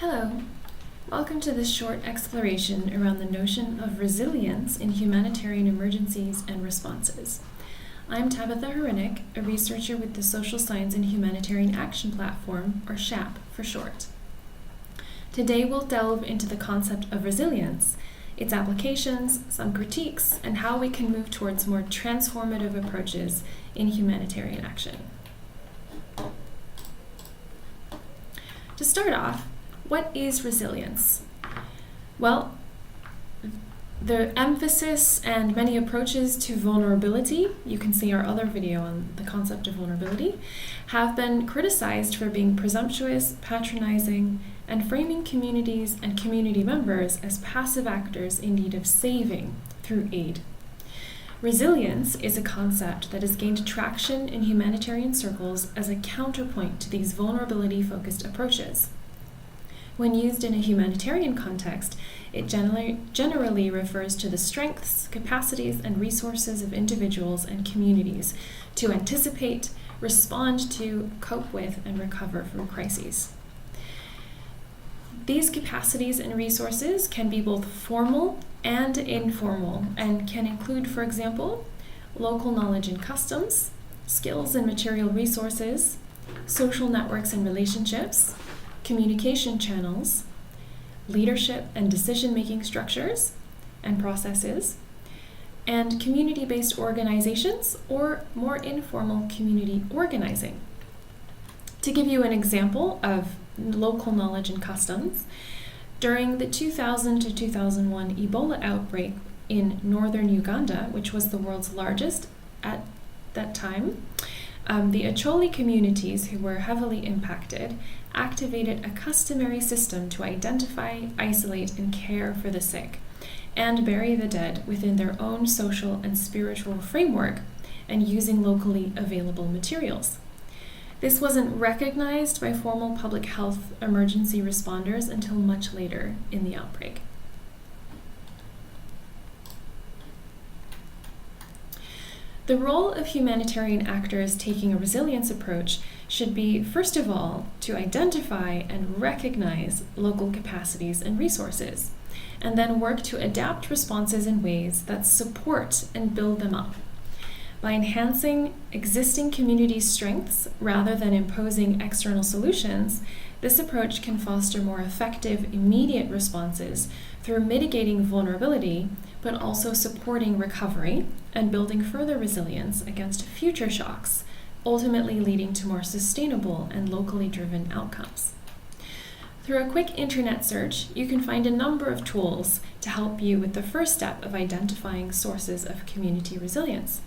Hello, welcome to this short exploration around the notion of resilience in humanitarian emergencies and responses. I'm Tabitha Harinik, a researcher with the Social Science and Humanitarian Action Platform, or SHAP for short. Today we'll delve into the concept of resilience, its applications, some critiques, and how we can move towards more transformative approaches in humanitarian action. To start off, what is resilience? Well, the emphasis and many approaches to vulnerability, you can see our other video on the concept of vulnerability, have been criticized for being presumptuous, patronizing, and framing communities and community members as passive actors in need of saving through aid. Resilience is a concept that has gained traction in humanitarian circles as a counterpoint to these vulnerability-focused approaches. When used in a humanitarian context, it generally refers to the strengths, capacities, and resources of individuals and communities to anticipate, respond to, cope with, and recover from crises. These capacities and resources can be both formal and informal and can include, for example, local knowledge and customs, skills and material resources, social networks and relationships, communication channels, leadership and decision-making structures and processes, and community-based organizations or more informal community organizing. To give you an example of local knowledge and customs, during the 2000 to 2001 Ebola outbreak in northern Uganda, which was the world's largest at that time, the Acholi communities, who were heavily impacted, activated a customary system to identify, isolate, and care for the sick, and bury the dead within their own social and spiritual framework and using locally available materials. This wasn't recognized by formal public health emergency responders until much later in the outbreak. The role of humanitarian actors taking a resilience approach should be, first of all, to identify and recognize local capacities and resources, and then work to adapt responses in ways that support and build them up. By enhancing existing community strengths rather than imposing external solutions, this approach can foster more effective, immediate responses through mitigating vulnerability, but also supporting recovery and building further resilience against future shocks, ultimately leading to more sustainable and locally driven outcomes. Through a quick internet search, you can find a number of tools to help you with the first step of identifying sources of community resilience.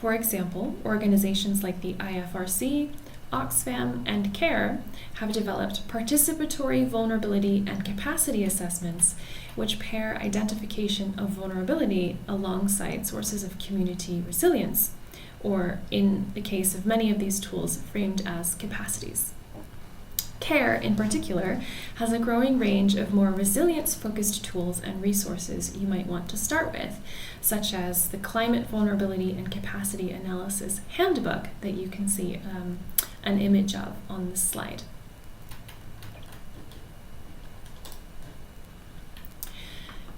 For example, organizations like the IFRC, Oxfam, and CARE have developed participatory vulnerability and capacity assessments, which pair identification of vulnerability alongside sources of community resilience, or in the case of many of these tools, framed as capacities. CARE, in particular, has a growing range of more resilience-focused tools and resources you might want to start with, such as the Climate Vulnerability and Capacity Analysis Handbook that you can see an image of on this slide.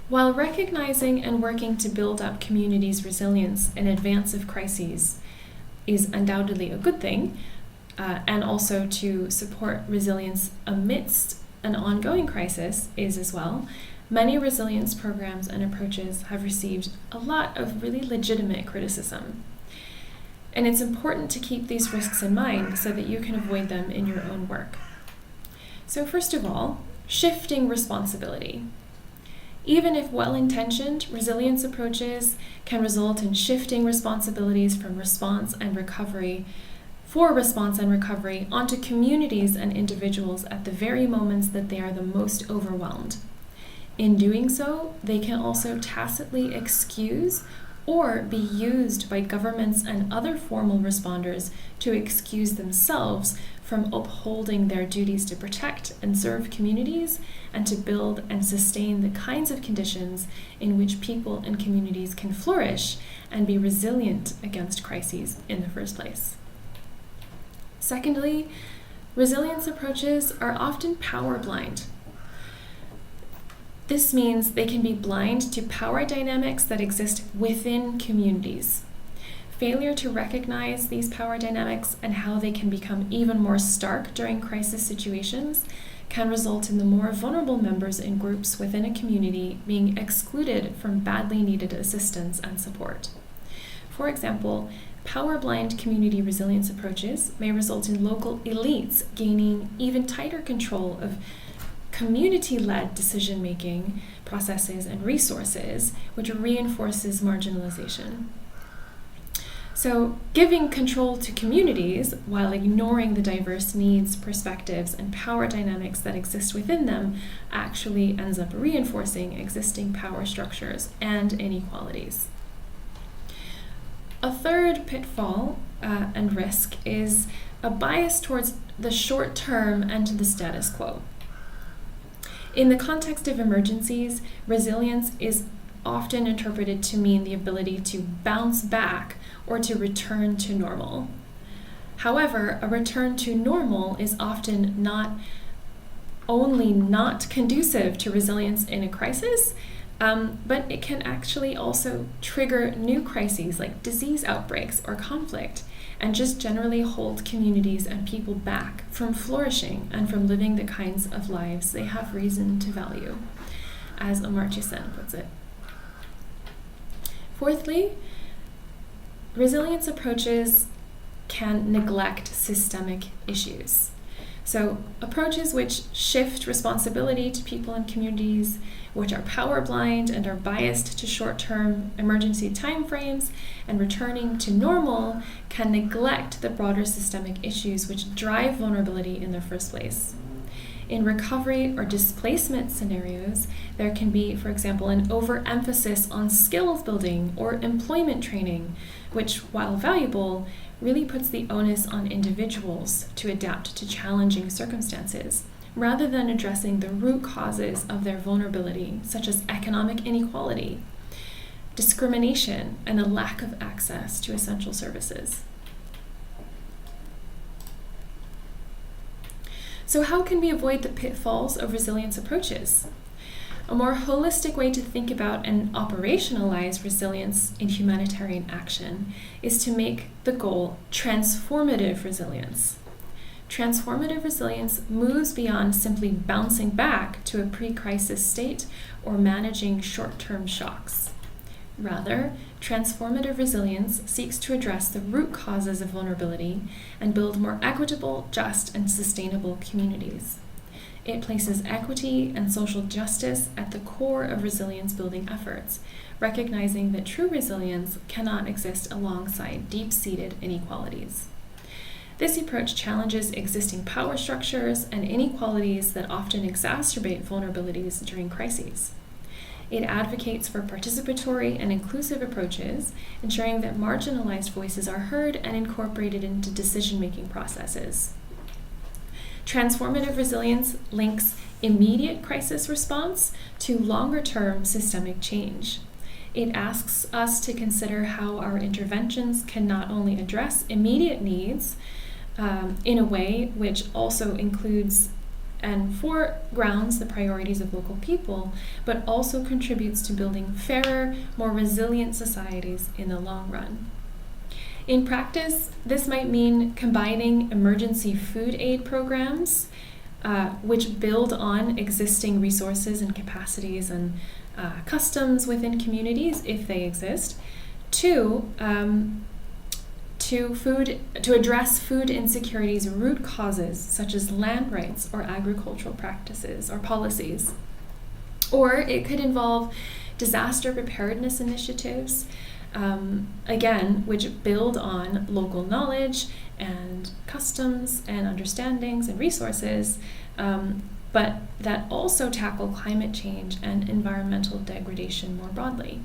While recognizing and working to build up communities' resilience in advance of crises is undoubtedly a good thing, and also to support resilience amidst an ongoing crisis is as well, many resilience programs and approaches have received a lot of really legitimate criticism. And it's important to keep these risks in mind so that you can avoid them in your own work. So first of all, shifting responsibility. Even if well-intentioned, resilience approaches can result in shifting responsibilities from response and recovery onto communities and individuals at the very moments that they are the most overwhelmed. In doing so, they can also tacitly excuse or be used by governments and other formal responders to excuse themselves from upholding their duties to protect and serve communities and to build and sustain the kinds of conditions in which people and communities can flourish and be resilient against crises in the first place. Secondly, resilience approaches are often power blind This means they can be blind to power dynamics that exist within communities. Failure to recognize these power dynamics and how they can become even more stark during crisis situations can result in the more vulnerable members in groups within a community being excluded from badly needed assistance and support. For example, power-blind community resilience approaches may result in local elites gaining even tighter control of community-led decision-making processes and resources, which reinforces marginalization. So, giving control to communities while ignoring the diverse needs, perspectives, and power dynamics that exist within them actually ends up reinforcing existing power structures and inequalities. A third pitfall and risk is a bias towards the short term and to the status quo. In the context of emergencies, resilience is often interpreted to mean the ability to bounce back or to return to normal. However, a return to normal is often not only not conducive to resilience in a crisis, but it can actually also trigger new crises like disease outbreaks or conflict, and just generally hold communities and people back from flourishing and from living the kinds of lives they have reason to value, as Amartya Sen puts it. Fourthly, resilience approaches can neglect systemic issues. So approaches which shift responsibility to people and communities, which are power blind and are biased to short-term emergency timeframes and returning to normal, can neglect the broader systemic issues which drive vulnerability in the first place. In recovery or displacement scenarios, there can be, for example, an overemphasis on skills building or employment training, which, while valuable, really puts the onus on individuals to adapt to challenging circumstances, rather than addressing the root causes of their vulnerability, such as economic inequality, discrimination, and a lack of access to essential services. So how can we avoid the pitfalls of resilience approaches? A more holistic way to think about and operationalize resilience in humanitarian action is to make the goal transformative resilience. Transformative resilience moves beyond simply bouncing back to a pre-crisis state or managing short-term shocks. Rather, transformative resilience seeks to address the root causes of vulnerability and build more equitable, just, and sustainable communities. It places equity and social justice at the core of resilience-building efforts, recognizing that true resilience cannot exist alongside deep-seated inequalities. This approach challenges existing power structures and inequalities that often exacerbate vulnerabilities during crises. It advocates for participatory and inclusive approaches, ensuring that marginalized voices are heard and incorporated into decision-making processes. Transformative resilience links immediate crisis response to longer-term systemic change. It asks us to consider how our interventions can not only address immediate needs in a way which also includes and foregrounds the priorities of local people, but also contributes to building fairer, more resilient societies in the long run. In practice, this might mean combining emergency food aid programs, which build on existing resources and capacities and customs within communities, if they exist, to address food insecurity's root causes, such as land rights or agricultural practices or policies. Or it could involve disaster preparedness initiatives, again, which build on local knowledge and customs and understandings and resources, but that also tackle climate change and environmental degradation more broadly.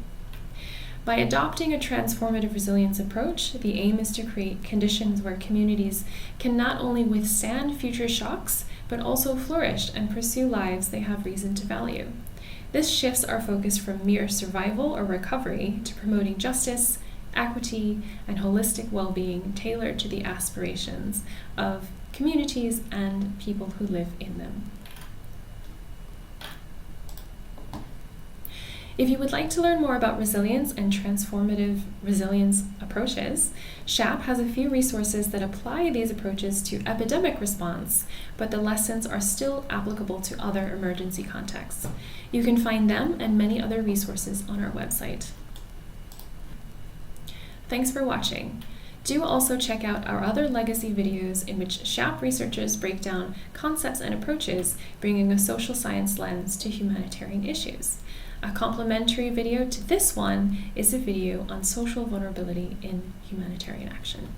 By adopting a transformative resilience approach, the aim is to create conditions where communities can not only withstand future shocks, but also flourish and pursue lives they have reason to value. This shifts our focus from mere survival or recovery to promoting justice, equity, and holistic well-being tailored to the aspirations of communities and people who live in them. If you would like to learn more about resilience and transformative resilience approaches, SHAP has a few resources that apply these approaches to epidemic response, but the lessons are still applicable to other emergency contexts. You can find them and many other resources on our website. Thanks for watching. Do also check out our other legacy videos in which SHAP researchers break down concepts and approaches, bringing a social science lens to humanitarian issues. A complementary video to this one is a video on social vulnerability in humanitarian action.